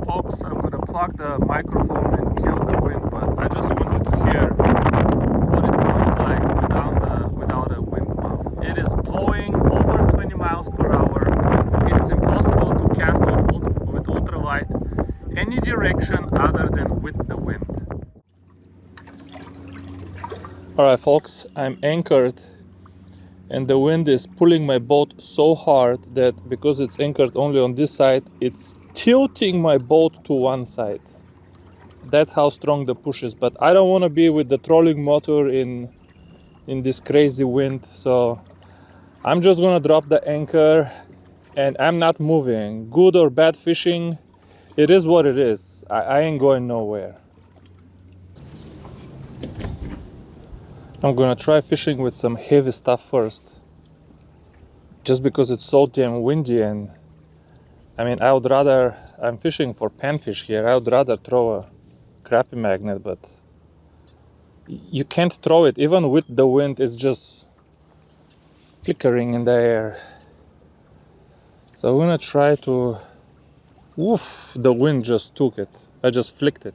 Folks, I'm gonna plug the microphone and kill the wind, but I just want you to hear what it sounds like without a wind muff. It is blowing over 20 miles per hour. It's impossible to cast with ultralight any direction other than with the wind. Alright folks, I'm anchored and the wind is pulling my boat so hard that because it's anchored only on this side, it's tilting my boat to one side. That's how strong the push is, but I don't want to be with the trolling motor in this crazy wind, so I'm just gonna drop the anchor and I'm not moving. Good or bad fishing, it is what it is. I ain't going nowhere. I'm gonna try fishing with some heavy stuff first, just because it's so damn windy. And I mean, I'm fishing for panfish here, I would rather throw a crappie magnet, but you can't throw it. Even with the wind, it's just flickering in the air. So I'm gonna try to... Oof, the wind just took it. I just flicked it.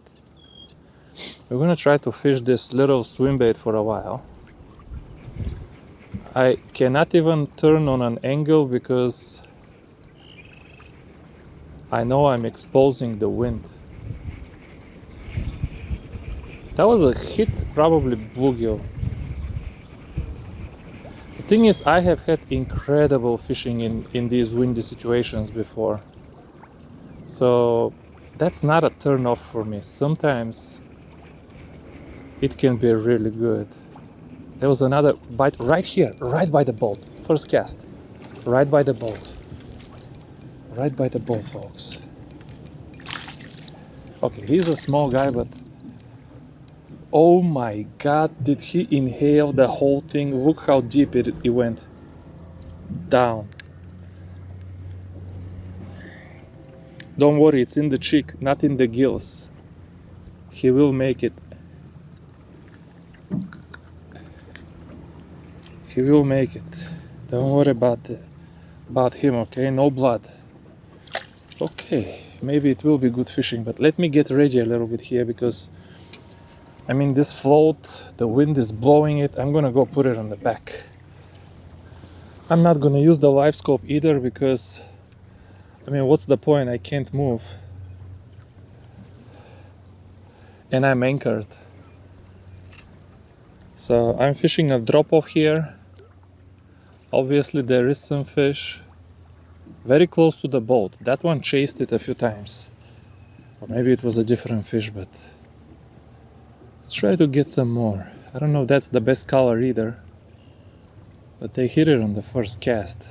We're gonna try to fish this little swim bait for a while. I cannot even turn on an angle because I know I'm exposing the wind. That was a hit, probably bluegill. The thing is, I have had incredible fishing in these windy situations before. So that's not a turn off for me. Sometimes it can be really good. There was another bite right here, right by the boat. First cast, right by the boat. Right by the boat, folks. Okay, he's a small guy, but oh my God, did he inhale the whole thing? Look how deep it went down. Don't worry, it's in the cheek, not in the gills. He will make it. He will make it. Don't worry about him, okay? No blood. Okay, maybe it will be good fishing, but let me get ready a little bit here because I mean, this float, the wind is blowing it. I'm gonna go put it on the back. I'm not gonna use the live scope either because I mean, what's the point? I can't move. And I'm anchored. So I'm fishing a drop off here. Obviously there is some fish very close to the boat. That one chased it a few times. Or maybe it was a different fish, but let's try to get some more. I don't know if that's the best color either, but they hit it on the first cast.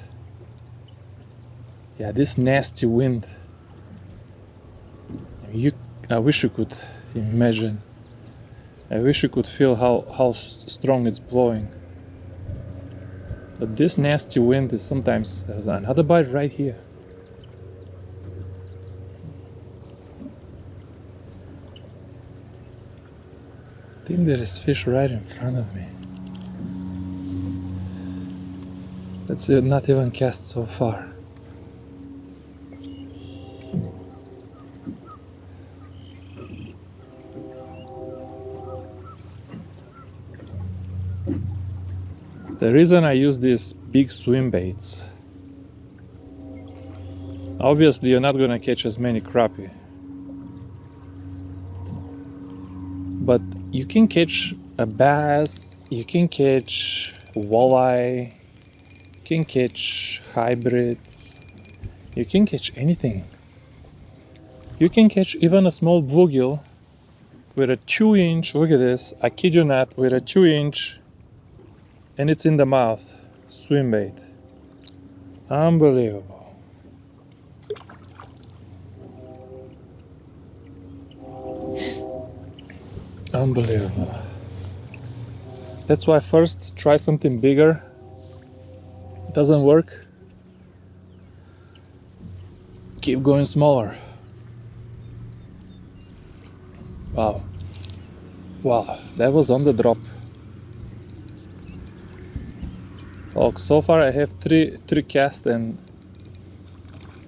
Yeah, this nasty wind. I wish you could imagine. I wish you could feel how strong it's blowing. But this nasty wind is sometimes... There's another bite right here. I think there is fish right in front of me. Let's see, not even cast so far. The reason I use these big swim baits, obviously you're not gonna catch as many crappie, but you can catch a bass, you can catch walleye, you can catch hybrids, you can catch anything. You can catch even a small bluegill with a 2-inch, look at this, I kid you not, with a 2-inch, and it's in the mouth, swim bait. Unbelievable. Unbelievable. That's why first try something bigger. Doesn't work, keep going smaller. Wow. Wow, that was on the drop. Folks, so far I have three casts and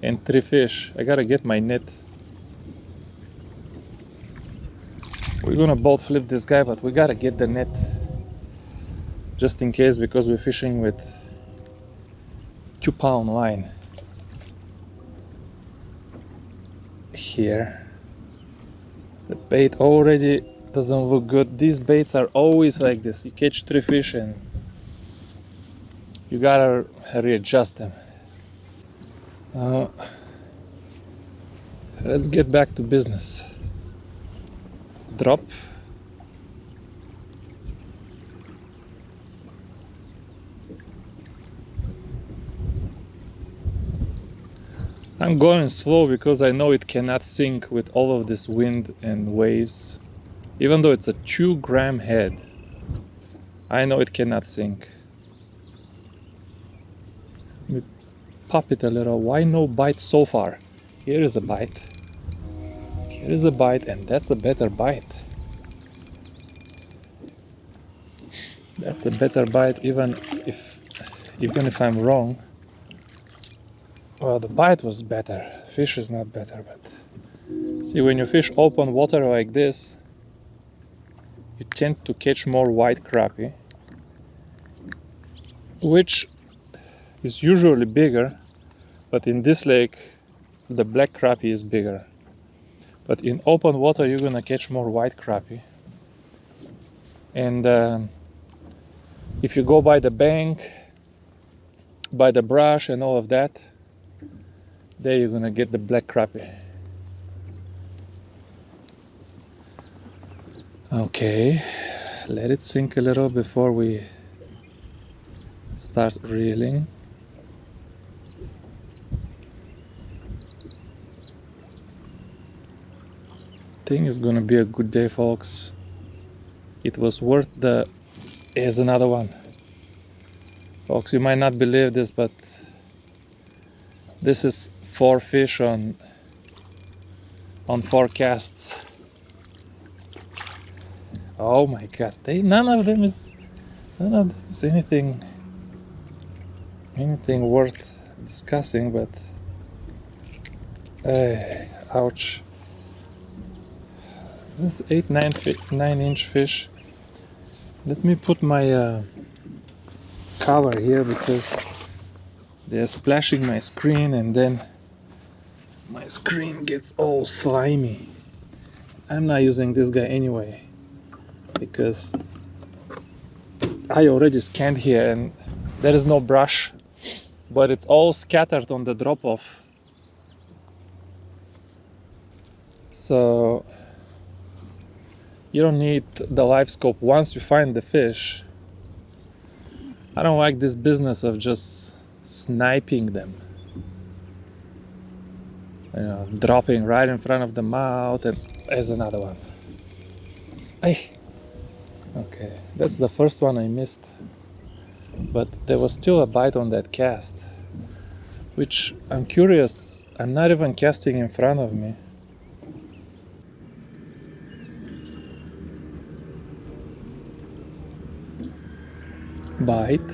3 fish. I gotta get my net. We're gonna both flip this guy, but we gotta get the net just in case, because we're fishing with 2-pound line here. The bait already doesn't look good. These baits are always like this. You catch 3 fish and you gotta readjust them. Let's get back to business. Drop. I'm going slow because I know it cannot sink with all of this wind and waves. Even though it's a 2-gram head, I know it cannot sink. Let me pop it a little. Why no bite so far? Here is a bite. Here is a bite, and that's a better bite. That's a better bite, even if I'm wrong. Well, the bite was better. Fish is not better, but see, when you fish open water like this, you tend to catch more white crappie, which is usually bigger, but in this lake, the black crappie is bigger. But in open water, you're gonna catch more white crappie. And if you go by the bank, by the brush and all of that, there you're gonna get the black crappie. Okay, let it sink a little before we start reeling. I think it's gonna be a good day, folks. It was worth the... Here's another one. Folks, you might not believe this, but this is 4 fish on 4 casts. Oh my god, none of them is anything worth discussing, but ouch. This is 9-inch fish. Let me put my cover here because they're splashing my screen and then my screen gets all slimy. I'm not using this guy anyway because I already scanned here and there is no brush, but it's all scattered on the drop-off. So you don't need the live scope once you find the fish. I don't like this business of just sniping them. You know, dropping right in front of the mouth, and there's another one. Ay. Okay, that's the first one I missed. But there was still a bite on that cast, which I'm curious. I'm not even casting in front of me. Bite.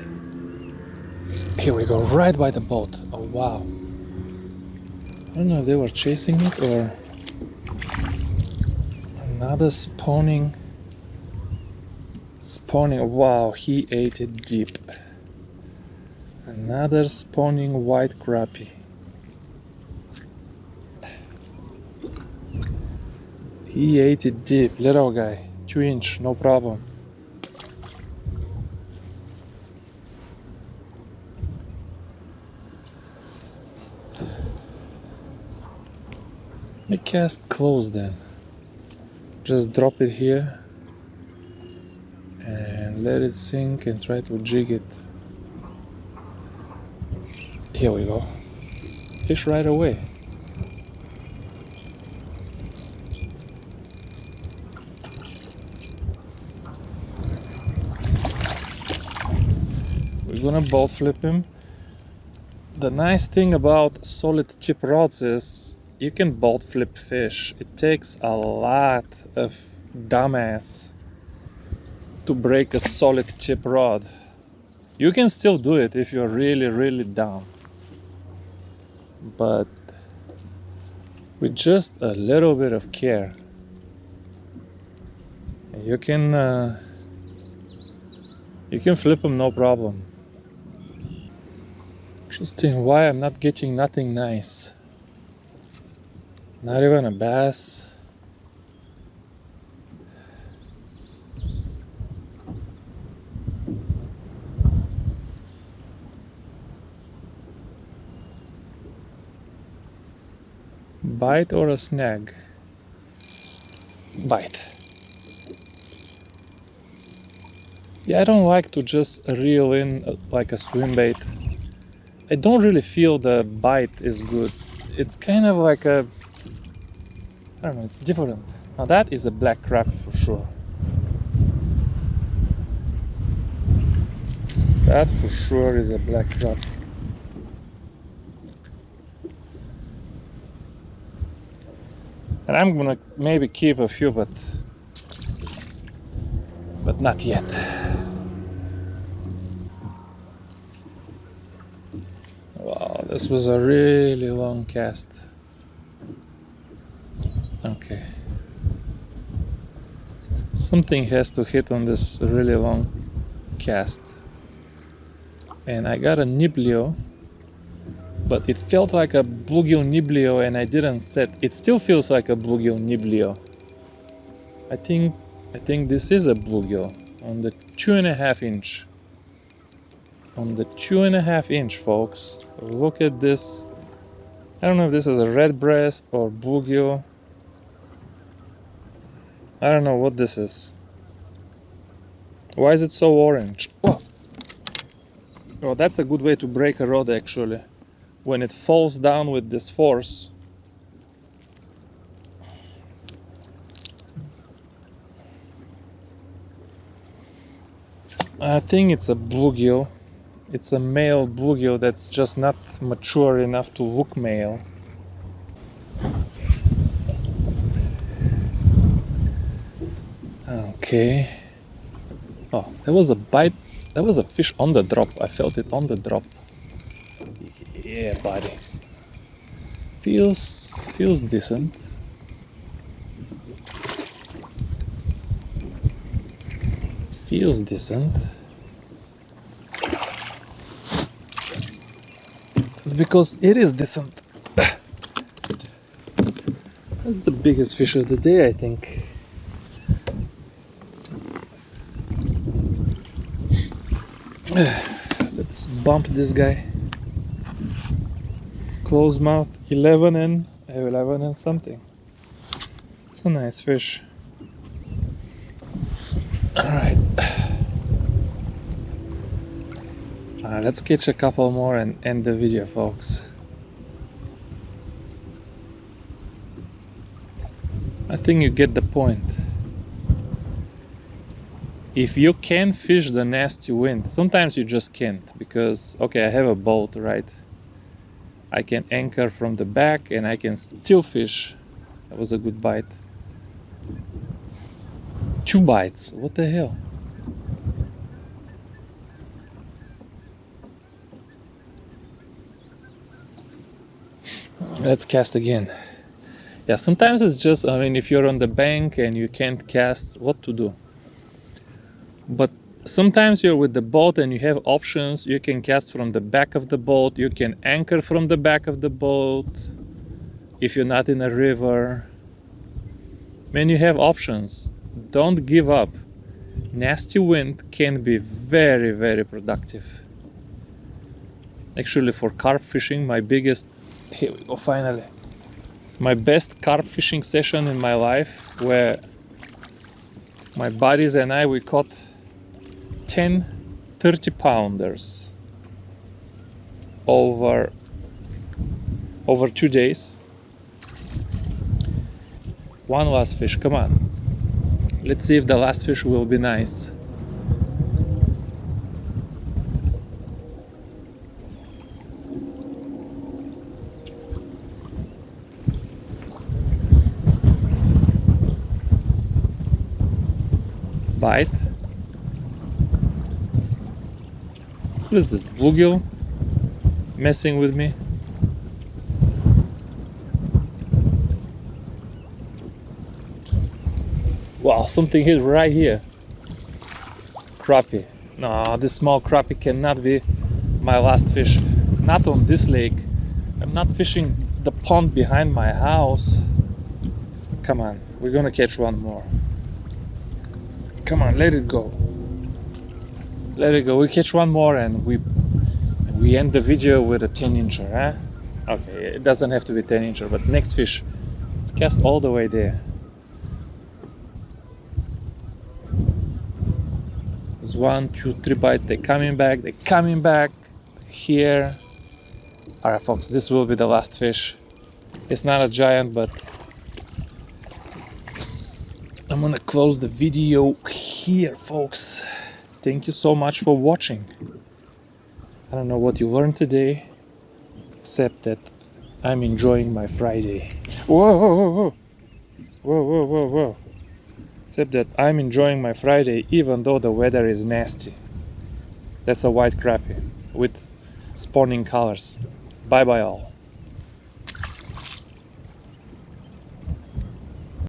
Here we go, right by the boat. Oh wow. I don't know if they were chasing it or another spawning. Wow, he ate it deep. Another spawning white crappie. He ate it deep, little guy, 2-inch, no problem. Let me cast close then. Just drop it here and let it sink and try to jig it. Here we go. Fish right away. We're gonna boat flip him. The nice thing about solid tip rods is you can boat flip fish. It takes a lot of dumbass to break a solid tip rod. You can still do it if you're really, really dumb. But with just a little bit of care, you can flip them, no problem. Interesting why I'm not getting nothing nice. Not even a bass. Bite or a snag? Bite. Yeah, I don't like to just reel in like a swim bait. I don't really feel the bite is good. It's kind of like a, I don't know, it's different. Now that is a black crappie for sure. That for sure is a black crappie. And I'm gonna maybe keep a few, but not yet. Wow, this was a really long cast. Okay. Something has to hit on this really long cast. And I got a niblio, but it felt like a bluegill niblio and I didn't set. It still feels like a bluegill niblio. I think this is a bluegill on the 2.5 inch. On the 2.5 inch, folks. Look at this. I don't know if this is a red breast or bluegill. I don't know what this is. Why is it so orange? Oh, oh, that's a good way to break a rod actually. When it falls down with this force. I think it's a bluegill. It's a male bluegill that's just not mature enough to look male. Okay. Oh, there was a bite. There was a fish on the drop. I felt it on the drop. Yeah, buddy. Feels decent. Feels decent. It's because it is decent. That's the biggest fish of the day, I think. Let's bump this guy. Close mouth, 11 and 11 and something. It's a nice fish. Alright. Let's catch a couple more and end the video, folks. I think you get the point. If you can fish the nasty wind, sometimes you just can't because, okay, I have a boat, right? I can anchor from the back and I can still fish. That was a good bite. 2 bites, what the hell? Let's cast again. Yeah, sometimes it's just, I mean, if you're on the bank and you can't cast, what to do? But sometimes you're with the boat and you have options. You can cast from the back of the boat. You can anchor from the back of the boat. If you're not in a river. When you have options, don't give up. Nasty wind can be very, very productive. Actually, for carp fishing, my biggest, here we go, finally. My best carp fishing session in my life, where my buddies and I, we caught 10 30-pounders over 2 days. One last fish, come on. Let's see if the last fish will be nice. Bite. What is this, bluegill messing with me? Wow, something hit right here. Crappie. No, this small crappie cannot be my last fish. Not on this lake. I'm not fishing the pond behind my house. Come on, we're gonna catch one more. Come on, let it go. Let it go. We catch one more and we end the video with a 10-incher, huh? Okay, it doesn't have to be 10-incher, but next fish. Let's cast all the way there. There's 1, 2, 3 bites. They're coming back. They're coming back here. All right, folks, this will be the last fish. It's not a giant, but I'm gonna close the video here, folks. Thank you so much for watching. I don't know what you learned today, except that I'm enjoying my Friday. Whoa, whoa, whoa, whoa. Whoa, whoa, whoa, whoa. Except that I'm enjoying my Friday even though the weather is nasty. That's a white crappie with spawning colors. Bye bye all.